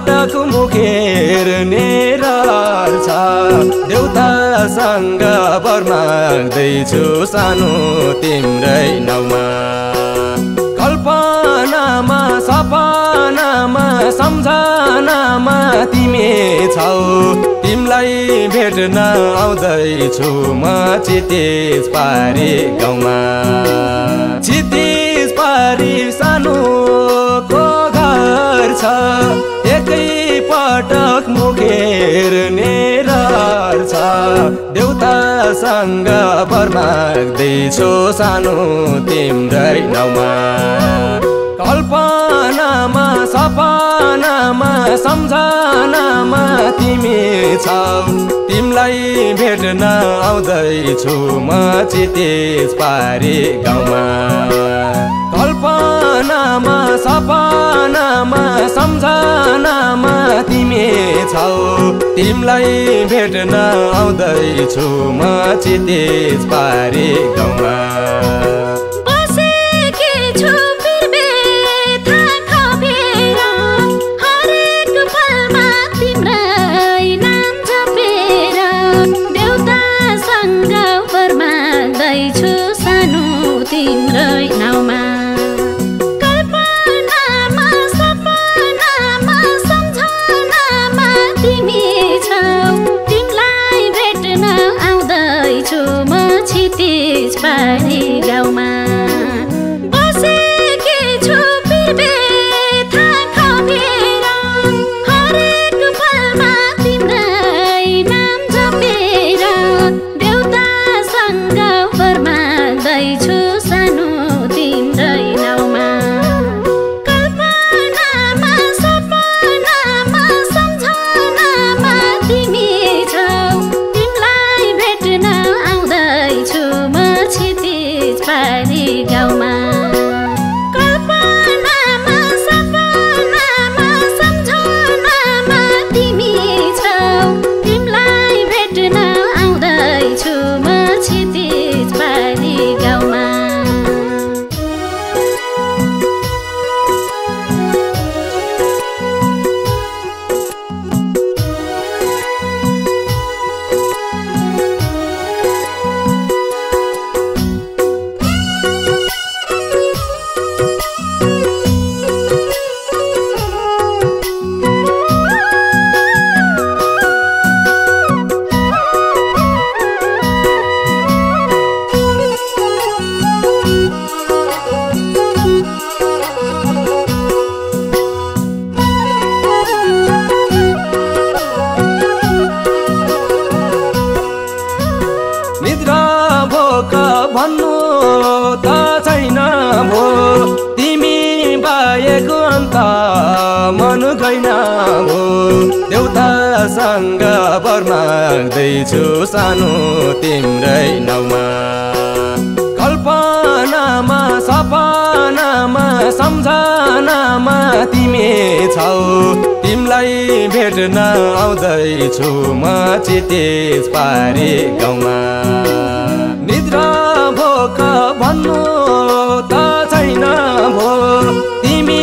पटक मुखेर नेरार छ देउतासँग वर माग्दैछु सानो तिम्रै नाउँमा कल्पनामा सपनामा सम्झनामा तिमी छौ तिमलाई भेट्न आउँदैछु म चितेज पारी गाउँमा चितेज पारी सानोको घर छ एकै पटक मुखेर नेरार छ देउतासँग वर माग्दैछु सानो तिम्रै नाउँमा कल्पनामा सपनामा सम्झनामा तिमी छौ तिमलाई भेट्न आउँदैछु म चितेज पारी गाउँमा कल्पनामा सपनामा सम्झनामा तिमी छौ तिमलाई भेट्न आउँदैछु म चितेज पारी गाउँमा तिम्रै नाउँमा कल्पनामा सपनामा सम्झनामा तिमी छौ तिमलाई भेट्न आउँदैछु म चितेज पारी गाउँमा बसेकी छु बिरबेथा खपेर हरेक पलमा तिम्रै नाम जपेर देउतासँग वर माग्दैछु गाउँमा कल्पनामा सपनामा सम्झनामा तिमी छौ तिमलाई भेट्न आउँदैछु म चितेज पारी गाउँमा भन्नु त छैन भो तिमी बाहेको अन्त मन गइन भो देउतासँग वर माग्दैछु सानो तिम्रै नाउँमा कल्पनामा सपनामा सम्झनामा तिमी छौ तिमलाई भेट्न आउँदैछु म चितेज पारी गाउँमा निद्रा भोक भन्नु त छैन भो तिमी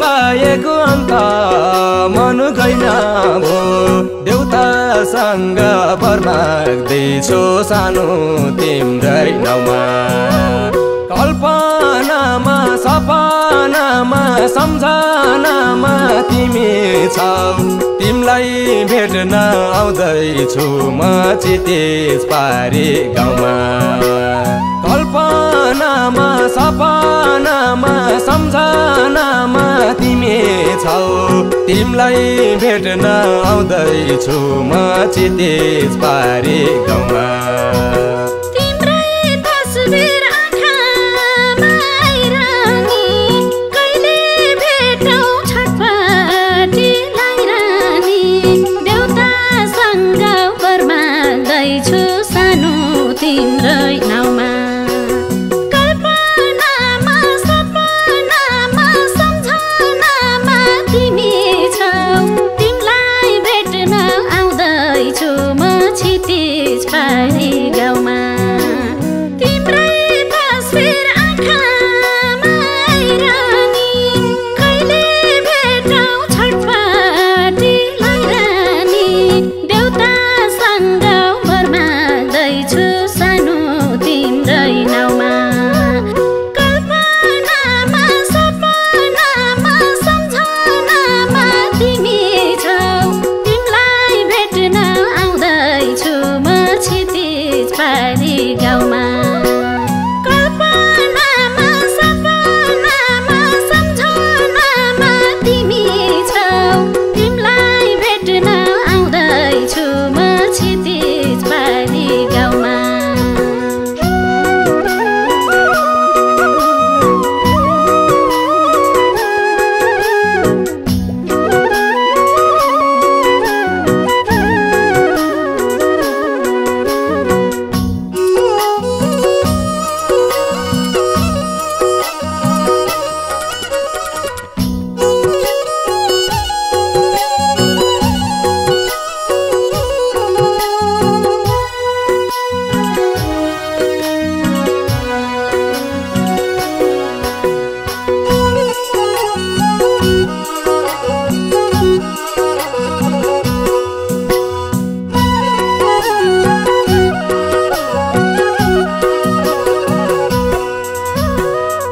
बाहेको अन्त मन गइन भो देउतासँग वर माग्दैछु सानो तिम्रै नाउँमा कल्पनामा सपनामा सम्झनामा तिमी छौ तिमलाई भेट्न आउँदैछु म चितेज पारी गाउँमा कल्पनामा सपनामा सम्झनामा तिमी छौ तिमलाई भेट्न आउँदैछु म चितेज पारी गाउँमा तिम्रै नाउँमा कल्पनामा सपनामा सम्झनामा तिमी छौ तिमलाई भेट्न आउँदैछु म चितेज पारी गाउँमा तिम्रै तस्बिर आँखामा आइरहने कहिले भेटौँ छटपटी पारी गाउँमा कल्पनामा सपनामा सम्झनामा तिमी छौ तिमीलाई भेट्न आउँदैछु म क्षितिज पारी गाउँमा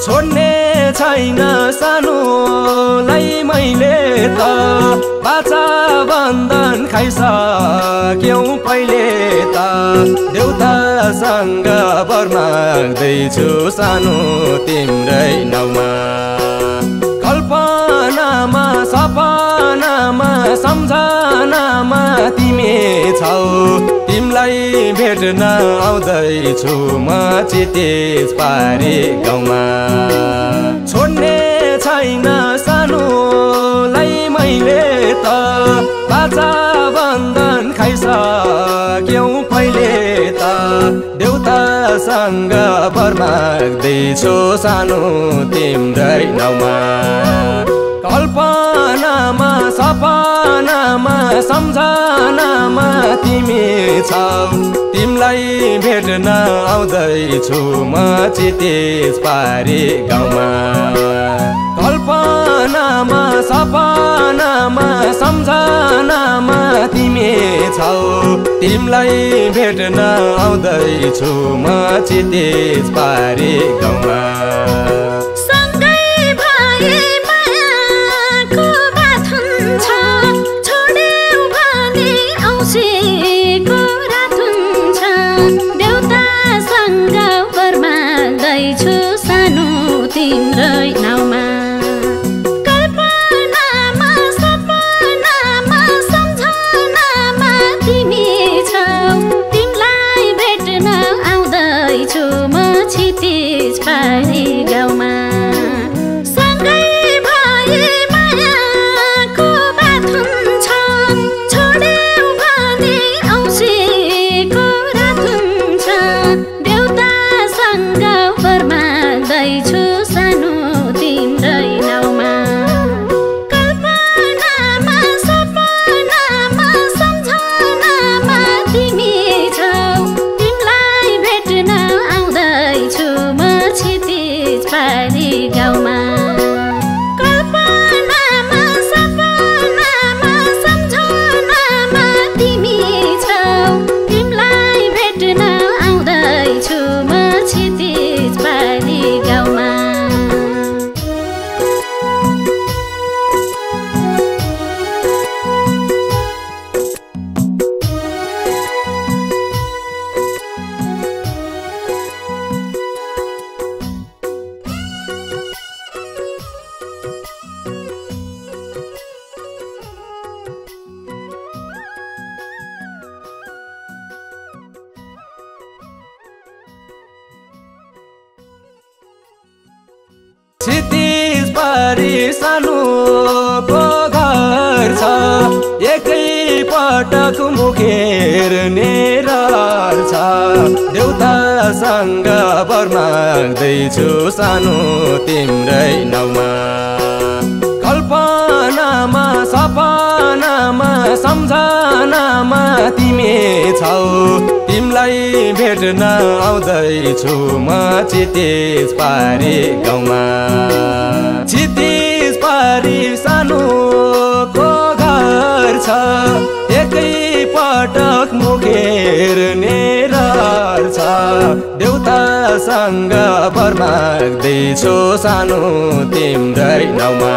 छोड्ने छैन सानोलाई मैले त बाचा बन्धन खाइसक्यौ पहिले त देउतासँग वर माग्दैछु सानो तिम्रै नाउँमा कल्पनामा सपनामा सम्झनामा तिमी छौ तिमीलाई भेट्न आउँदैछु म क्षितिज पारी गाउँमा छोड्ने छैन सानोलाई मैले त बाचा बन्धन खाइसक्यौ पहिले त देउतासँग वर माग्दैछु सानो तिम्रै नाउँमा कल्पनामा सपनामा सम्झनामा तिमी छौ तिमीलाई भेट्न आउँदैछु म क्षितिज पारी गाउँमा कल्पनामा सपनामा सम्झनामा तिमी छौ तिमीलाई भेट्न आउँदैछु म क्षितिज पारी गाउँमा तिम्रै नाउँमा कल्पनामा सपनामा सम्झनामा तिमी छौ तिमीलाई भेट्न आउँदैछु म क्षितिज पारी गाउँमा सँगै भए मायाको बात हुन्छ छोड्यौ भने औँसीको रात हुन्छ देउतासँग वर माग्दैछु तिम्रै नाउँमा कल्पनामा सपनामा सम्झनामा तिमी छौ तिमीलाई भेट्न आउँदैछु म क्षितिज पारी गाउँमा कल्पनामा सपनामा सम्झनामा तिमी छौ तिमीलाई भेट्न आउँदैछु म क्षितिज पारी गाउँमा क्षितिज पारी सानोको घर छ एकै पटक मुखेर नेरार छ देउतासँग वर माग्दैछु सानो तिम्रै नाउँमा कल्पनामा सपनामा सम्झनामा तिमी छौ तिमीलाई भेट्न आउँदैछु म क्षितिज पारी गाउँमा क्षितिज पारी सानोको घर छ एकै पटक मुखेर नेरार छ देउतासँग वर माग्दैछु सानो तिम्रै नाउँमा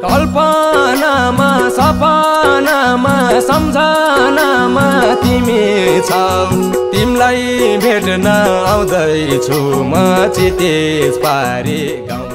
कल्पनामा सपनामा सपनामा सम्झनामा तिमी छौ तिमीलाई भेट्न आउँदैछु म चितेज पारी गाउँ